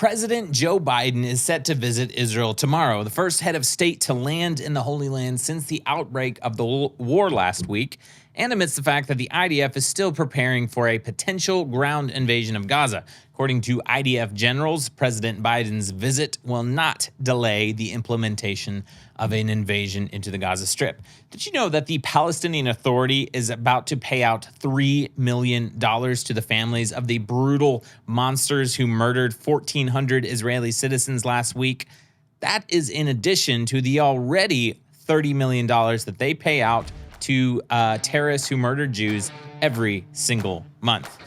President Joe Biden is set to visit Israel tomorrow, the first head of state to land in the Holy Land since the outbreak of the war last week, and amidst the fact that the IDF is still preparing for a potential ground invasion of Gaza. According to IDF generals, President Biden's visit will not delay the implementation of an invasion into the Gaza Strip. Did you know that the Palestinian Authority is about to pay out $3 million to the families of the brutal monsters who murdered 1,400 Israeli citizens last week? That is in addition to the already $30 million that they pay out to terrorists who murder Jews every single month.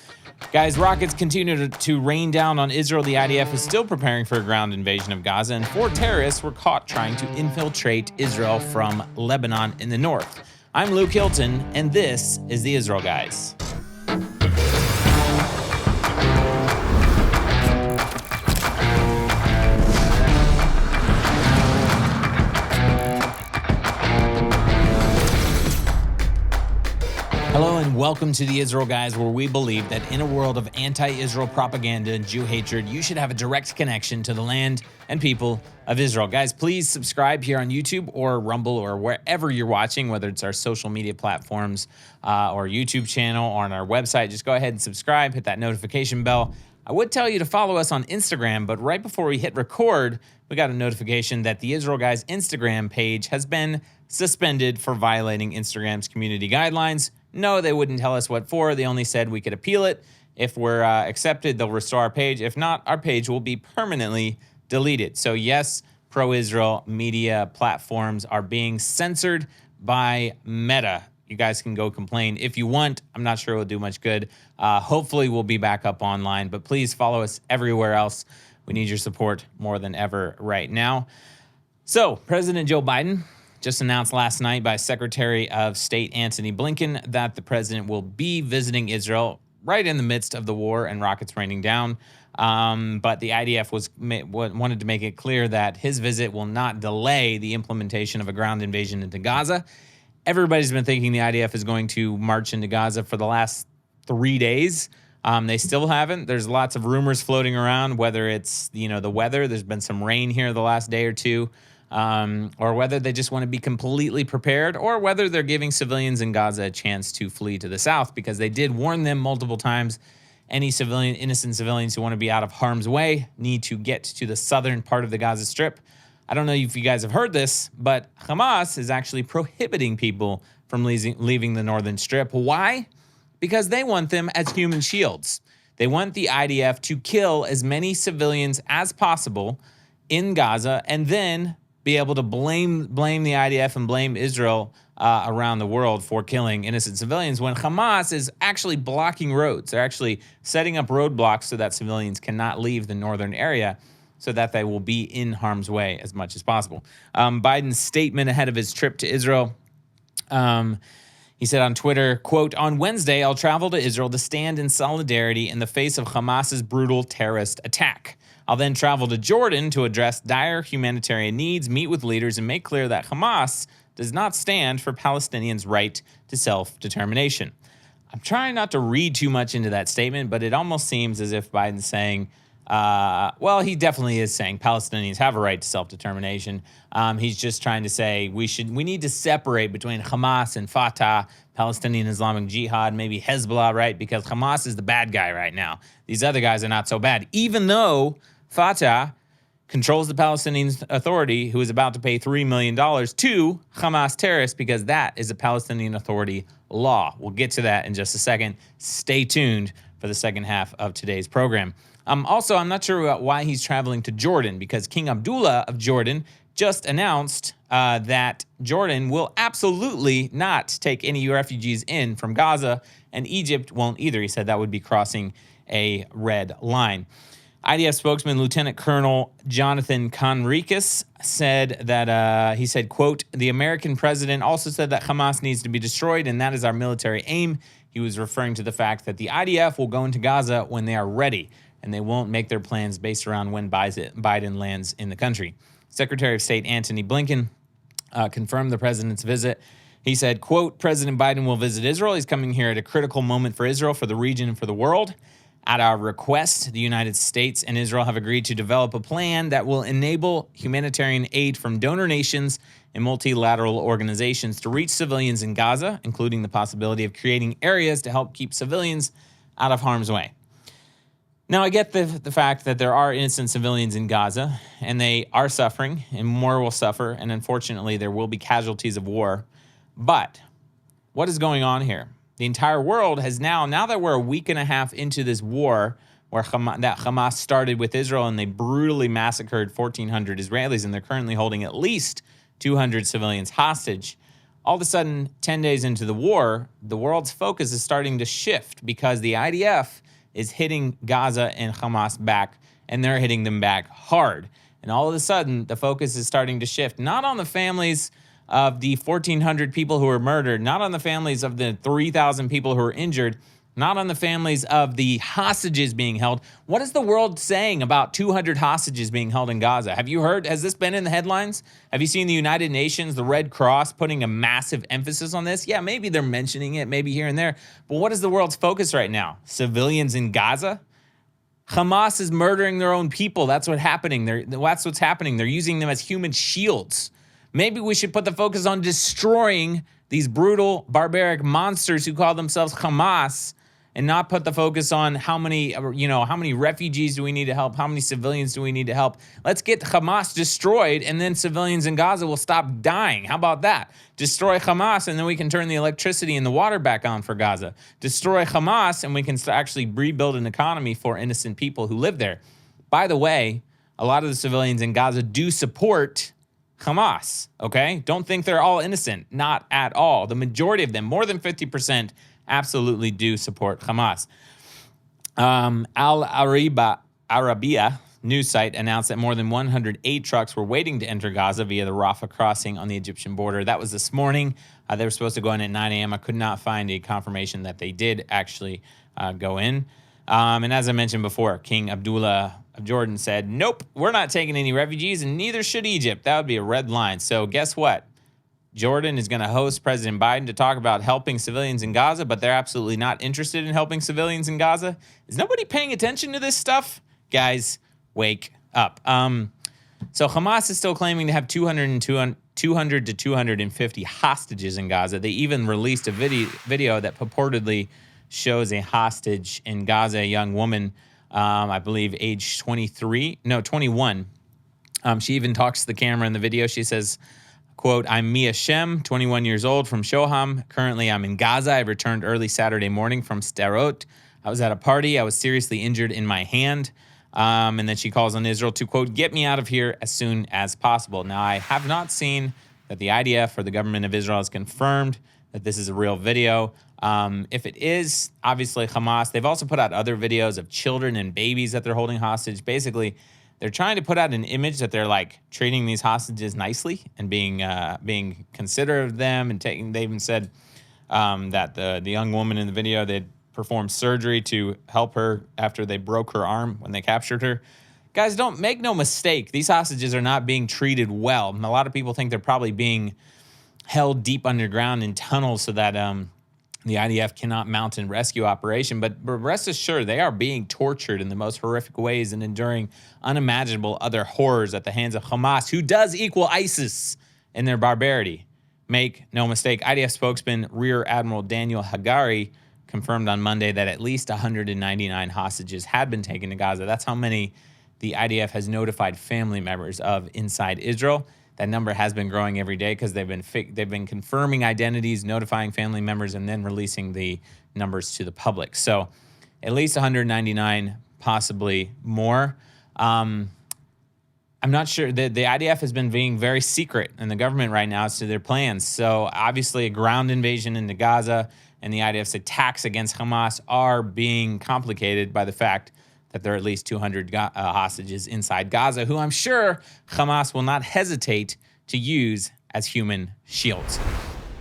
Guys, rockets continue to rain down on Israel. The IDF is still preparing for a ground invasion of Gaza, and 4 terrorists were caught trying to infiltrate Israel from Lebanon in the north. I'm Luke Hilton, and this is the Israel Guys. Hello and welcome to the Israel Guys, where we believe that in a world of anti-Israel propaganda and Jew hatred, you should have a direct connection to the land and people of Israel. Guys, please subscribe here on YouTube or Rumble or wherever you're watching, whether it's our social media platforms or YouTube channel or on our website. Just go ahead and subscribe, hit that notification bell. I would tell you to follow us on Instagram, but right before we hit record, we got a notification that the Israel Guys Instagram page has been suspended for violating Instagram's community guidelines. No, they wouldn't tell us what for. They only said we could appeal it. If we're accepted, they'll restore our page. If not, our page will be permanently deleted. So yes, pro-Israel media platforms are being censored by Meta. You guys can go complain if you want. I'm not sure it will do much good. Hopefully we'll be back up online, but please follow us everywhere else. We need your support more than ever right now. So President Joe Biden just announced last night by Secretary of State Antony Blinken that the president will be visiting Israel right in the midst of the war and rockets raining down. But the IDF wanted to make it clear that his visit will not delay the implementation of a ground invasion into Gaza. Everybody's been thinking the IDF is going to march into Gaza for the last 3 days. They still haven't. There's lots of rumors floating around, whether it's the weather. There's been some rain here the last day or two. Or whether they just want to be completely prepared, or whether they're giving civilians in Gaza a chance to flee to the south, because they did warn them multiple times. Any innocent civilians who want to be out of harm's way need to get to the southern part of the Gaza Strip. I don't know if you guys have heard this, but Hamas is actually prohibiting people from leaving the northern strip. Why? Because they want them as human shields. They want the IDF to kill as many civilians as possible in Gaza, and then be able to blame the IDF and blame Israel around the world for killing innocent civilians, when Hamas is actually blocking roads. They're actually setting up roadblocks so that civilians cannot leave the northern area, so that they will be in harm's way as much as possible. Biden's statement ahead of his trip to Israel, he said on Twitter, quote, "On Wednesday, I'll travel to Israel to stand in solidarity in the face of Hamas's brutal terrorist attack. I'll then travel to Jordan to address dire humanitarian needs, meet with leaders, and make clear that Hamas does not stand for Palestinians' right to self-determination." I'm trying not to read too much into that statement, but it almost seems as if Biden's saying, well, he definitely is saying Palestinians have a right to self-determination. He's just trying to say we need to separate between Hamas and Fatah, Palestinian Islamic Jihad, maybe Hezbollah, right? Because Hamas is the bad guy right now. These other guys are not so bad, even though Fatah controls the Palestinian Authority, who is about to pay $3 million to Hamas terrorists, because that is a Palestinian Authority law. We'll get to that in just a second. Stay tuned for the second half of today's program. Also, I'm not sure why he's traveling to Jordan, because King Abdullah of Jordan just announced that Jordan will absolutely not take any refugees in from Gaza, and Egypt won't either. He said that would be crossing a red line. IDF spokesman Lieutenant Colonel Jonathan Conricus said that, he said, quote, "The American president also said that Hamas needs to be destroyed, and that is our military aim." He was referring to the fact that the IDF will go into Gaza when they are ready, and they won't make their plans based around when Biden lands in the country. Secretary of State Antony Blinken confirmed the president's visit. He said, quote, "President Biden will visit Israel. He's coming here at a critical moment for Israel, for the region, and for the world. At our request, the United States and Israel have agreed to develop a plan that will enable humanitarian aid from donor nations and multilateral organizations to reach civilians in Gaza, including the possibility of creating areas to help keep civilians out of harm's way. Now, I get the fact that there are innocent civilians in Gaza, and they are suffering, and more will suffer, and unfortunately, there will be casualties of war. But what is going on here? The entire world has now that we're a week and a half into this war where Hamas started with Israel and they brutally massacred 1,400 Israelis, and they're currently holding at least 200 civilians hostage. All of a sudden, 10 days into the war, the world's focus is starting to shift because the IDF is hitting Gaza and Hamas back, and they're hitting them back hard. And all of a sudden, the focus is starting to shift, not on the families of the 1,400 people who were murdered, not on the families of the 3,000 people who were injured, not on the families of the hostages being held. What is the world saying about 200 hostages being held in Gaza? Have you heard? Has this been in the headlines? Have you seen the United Nations, the Red Cross, putting a massive emphasis on this? Yeah, maybe they're mentioning it, maybe here and there. But what is the world's focus right now? Civilians in Gaza? Hamas is murdering their own people. That's what's happening. That's what's happening. They're using them as human shields. Maybe we should put the focus on destroying these brutal, barbaric monsters who call themselves Hamas, and not put the focus on how many refugees do we need to help, how many civilians do we need to help. Let's get Hamas destroyed, and then civilians in Gaza will stop dying. How about that? Destroy Hamas, and then we can turn the electricity and the water back on for Gaza. Destroy Hamas, and we can actually rebuild an economy for innocent people who live there. By the way, a lot of the civilians in Gaza do support Hamas, okay? Don't think they're all innocent. Not at all. The majority of them, more than 50%, absolutely do support Hamas. Al Arabiya news site announced that more than 108 trucks were waiting to enter Gaza via the Rafah crossing on the Egyptian border. That was this morning. They were supposed to go in at 9 a.m. I could not find a confirmation that they did actually go in. And as I mentioned before, King Abdullah of Jordan said, nope, we're not taking any refugees, and neither should Egypt. That would be a red line. So guess what? Jordan is going to host President Biden to talk about helping civilians in Gaza, but they're absolutely not interested in helping civilians in Gaza. Is nobody paying attention to this stuff? Guys, wake up. So Hamas is still claiming to have 200 to 250 hostages in Gaza. They even released a video that purportedly shows a hostage in Gaza, a young woman, I believe age 21. She even talks to the camera in the video. She says, quote, I'm Mia Shem, 21 years old from Shoham. Currently, I'm in Gaza. I returned early Saturday morning from Sderot. I was at a party. I was seriously injured in my hand. And then she calls on Israel to, quote, get me out of here as soon as possible. Now, I have not seen that the IDF or the government of Israel has confirmed that this is a real video. If it is, obviously Hamas, they've also put out other videos of children and babies that they're holding hostage. Basically, they're trying to put out an image that they're like treating these hostages nicely and being considerate of them and taking. They even said that the young woman in the video, they'd performed surgery to help her after they broke her arm when they captured her. Guys, don't make no mistake. These hostages are not being treated well. And a lot of people think they're probably being held deep underground in tunnels so that the IDF cannot mount a rescue operation. But rest assured, they are being tortured in the most horrific ways and enduring unimaginable other horrors at the hands of Hamas, who does equal ISIS in their barbarity. Make no mistake, IDF spokesman Rear Admiral Daniel Hagari confirmed on Monday that at least 199 hostages had been taken to Gaza. That's how many the IDF has notified family members of inside Israel. That number has been growing every day because they've been confirming identities, notifying family members, and then releasing the numbers to the public. So at least 199, possibly more. I'm not sure. The IDF has been being very secret in the government right now as to their plans. So obviously a ground invasion into Gaza and the IDF's attacks against Hamas are being complicated by the fact that there are at least 200 hostages inside Gaza, who I'm sure Hamas will not hesitate to use as human shields.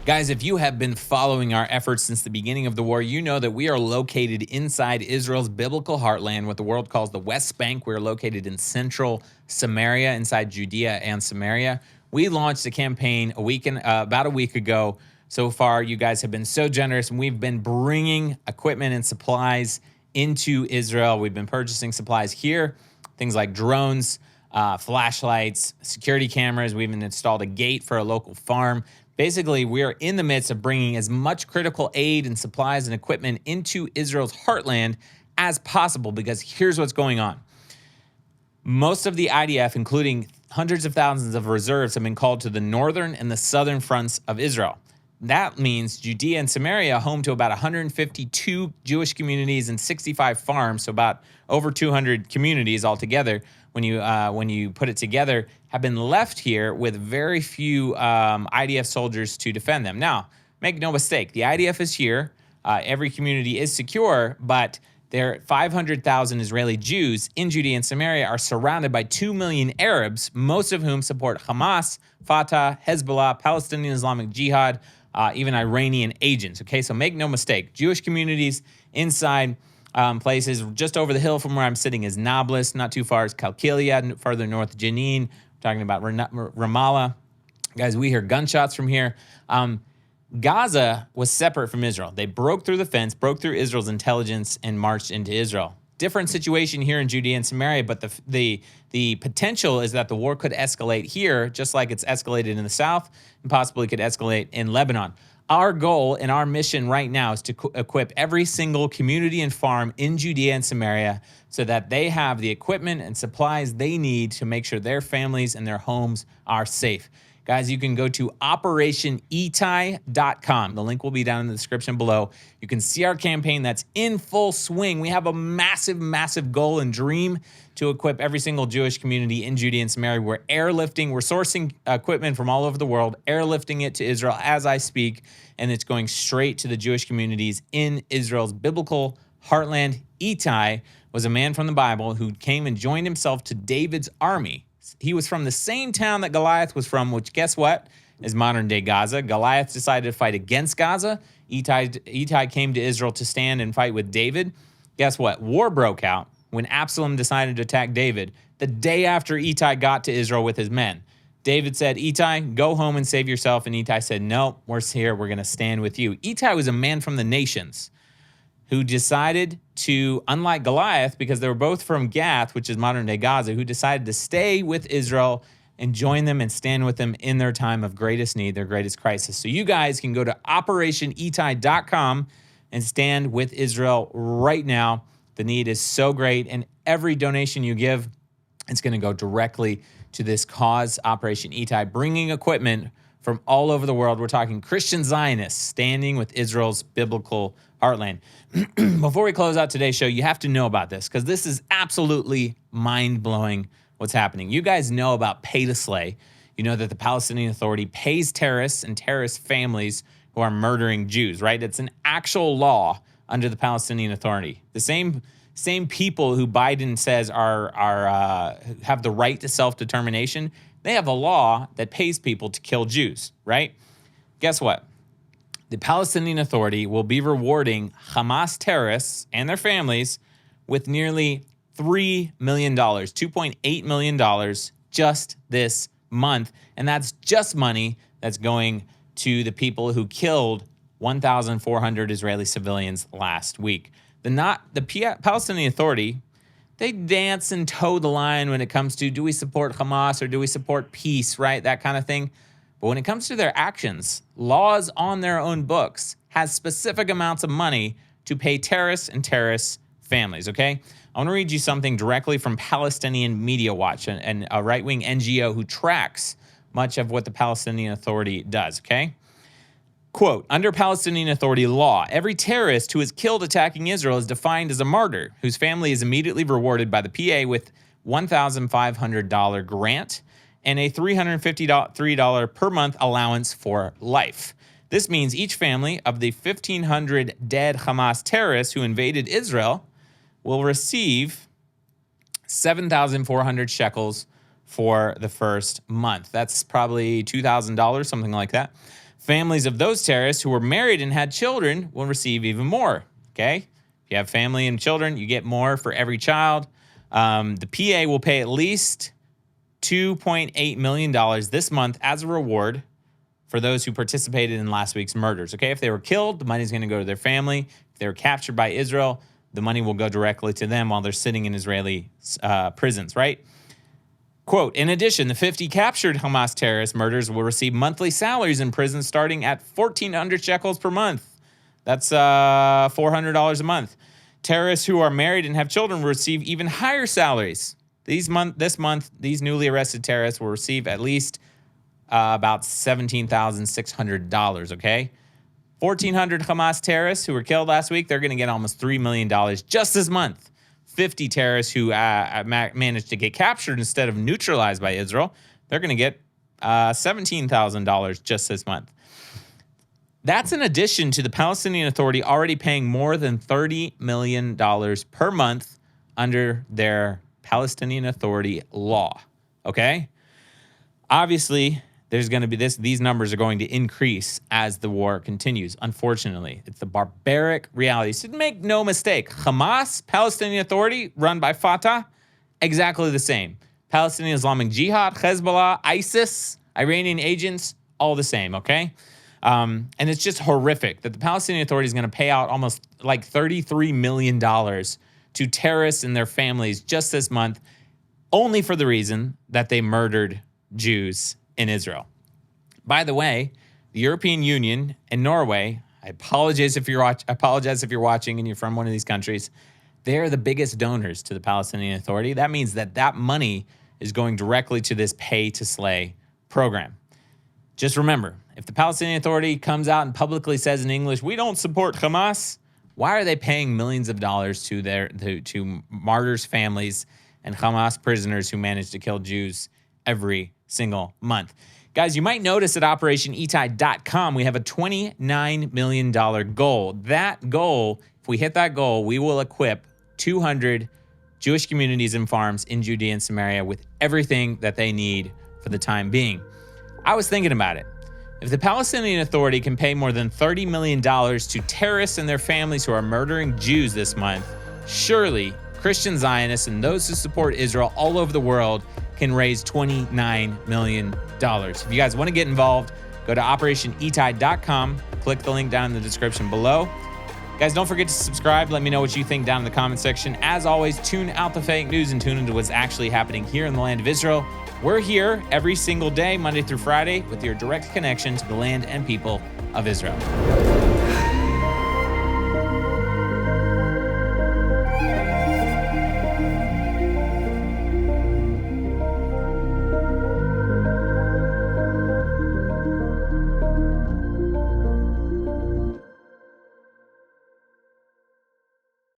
Guys, if you have been following our efforts since the beginning of the war, you know that we are located inside Israel's biblical heartland, what the world calls the West Bank. We're located in central Samaria, inside Judea and Samaria. We launched a campaign about a week ago. So far, you guys have been so generous, and we've been bringing equipment and supplies into Israel. We've been purchasing supplies here, things like drones, flashlights, security cameras. We even installed a gate for a local farm. Basically, we are in the midst of bringing as much critical aid and supplies and equipment into Israel's heartland as possible, because here's what's going on. Most of the IDF, including hundreds of thousands of reserves, have been called to the northern and the southern fronts of Israel. That means Judea and Samaria, home to about 152 Jewish communities and 65 farms, so about over 200 communities altogether, when you put it together, have been left here with very few IDF soldiers to defend them. Now, make no mistake, the IDF is here. Every community is secure, but their 500,000 Israeli Jews in Judea and Samaria are surrounded by 2 million Arabs, most of whom support Hamas, Fatah, Hezbollah, Palestinian Islamic Jihad, even Iranian agents. Okay, so make no mistake, Jewish communities inside places just over the hill from where I'm sitting is Nablus, not too far is Qalqilia, farther north Jenin. We're talking about Ramallah. Guys, we hear gunshots from here. Gaza was separate from Israel. They broke through the fence, broke through Israel's intelligence, and marched into Israel. Different situation here in Judea and Samaria, but the potential is that the war could escalate here, just like it's escalated in the south, and possibly could escalate in Lebanon. Our goal and our mission right now is to equip every single community and farm in Judea and Samaria so that they have the equipment and supplies they need to make sure their families and their homes are safe. Guys, you can go to operationetai.com. The link will be down in the description below. You can see our campaign that's in full swing. We have a massive, massive goal and dream to equip every single Jewish community in Judea and Samaria. We're airlifting, we're sourcing equipment from all over the world, airlifting it to Israel as I speak, and it's going straight to the Jewish communities in Israel's biblical heartland. Itai was a man from the Bible who came and joined himself to David's army. He was from the same town that Goliath was from, which, guess what, is modern-day Gaza. Goliath decided to fight against Gaza. Itai came to Israel to stand and fight with David. Guess what? War broke out when Absalom decided to attack David the day after Itai got to Israel with his men. David said, Itai, go home and save yourself. And Itai said, no, we're here. We're going to stand with you. Itai was a man from the nations who decided to, unlike Goliath, because they were both from Gath, which is modern-day Gaza, who decided to stay with Israel and join them and stand with them in their time of greatest need, their greatest crisis. So you guys can go to operationetai.com and stand with Israel right now. The need is so great, and every donation you give, it's going to go directly to this cause, Operation Itai, bringing equipment from all over the world. We're talking Christian Zionists standing with Israel's biblical heartland. Before we close out today's show, you have to know about this, because this is absolutely mind-blowing what's happening. You guys know about pay to slay. You know that the Palestinian Authority pays terrorists and terrorist families who are murdering Jews, right? It's an actual law under the Palestinian Authority. The same people who Biden says have the right to self-determination, they have a law that pays people to kill Jews, right? Guess what? The Palestinian Authority will be rewarding Hamas terrorists and their families with nearly $3 million, $2.8 million just this month. And that's just money that's going to the people who killed 1,400 Israeli civilians last week. The Palestinian Authority, they dance and toe the line when it comes to, do we support Hamas or do we support peace, right? That kind of thing. But when it comes to their actions, laws on their own books has specific amounts of money to pay terrorists and terrorists' families, okay? I want to read you something directly from Palestinian Media Watch, and a right-wing NGO who tracks much of what the Palestinian Authority does, okay? Quote, under Palestinian Authority law, every terrorist who is killed attacking Israel is defined as a martyr, whose family is immediately rewarded by the PA with $1,500 grant and a $353 per month allowance for life. This means each family of the 1,500 dead Hamas terrorists who invaded Israel will receive 7,400 shekels for the first month. That's probably $2,000, something like that. Families of those terrorists who were married and had children will receive even more, okay? If you have family and children, you get more for every child. The PA will pay at least $2.8 million this month as a reward for those who participated in last week's murders, okay? If they were killed, the money's going to go to their family. If they were captured by Israel, the money will go directly to them while they're sitting in Israeli prisons, right? Quote, in addition, the 50 captured Hamas terrorist murderers will receive monthly salaries in prison starting at 1,400 shekels per month. That's $400 a month. Terrorists who are married and have children will receive even higher salaries. This month, these newly arrested terrorists will receive at least about $17,600, okay? 1,400 Hamas terrorists who were killed last week, they're going to get almost $3 million just this month. 50 terrorists who managed to get captured instead of neutralized by Israel, they're going to get $17,000 just this month. That's in addition to the Palestinian Authority already paying more than $30 million per month under their Palestinian Authority law, okay? Obviously, there's going to be these numbers are going to increase as the war continues. Unfortunately, it's the barbaric reality. So make no mistake, Hamas, Palestinian Authority, run by Fatah, exactly the same. Palestinian Islamic Jihad, Hezbollah, ISIS, Iranian agents, all the same, okay? And it's just horrific that the Palestinian Authority is going to pay out almost like $33 million to terrorists and their families just this month, only for the reason that they murdered Jews in Israel. By the way, the European Union and Norway, I apologize if you're watching and you're from one of these countries, they're the biggest donors to the Palestinian Authority. That means that money is going directly to this pay-to-slay program. Just remember, if the Palestinian Authority comes out and publicly says in English, we don't support Hamas, why are they paying millions of dollars to martyrs' families and Hamas prisoners who managed to kill Jews every single month? Guys, you might notice at OperationEtai.com, we have a $29 million goal. That goal, if we hit that goal, we will equip 200 Jewish communities and farms in Judea and Samaria with everything that they need for the time being. I was thinking about it. If the Palestinian Authority can pay more than $30 million to terrorists and their families who are murdering Jews this month, surely Christian Zionists and those who support Israel all over the world can raise $29 million. If you guys want to get involved, go to OperationEtai.com, click the link down in the description below. Guys, don't forget to subscribe. Let me know what you think down in the comment section. As always, tune out the fake news and tune into what's actually happening here in the land of Israel. We're here every single day, Monday through Friday, with your direct connection to the land and people of Israel.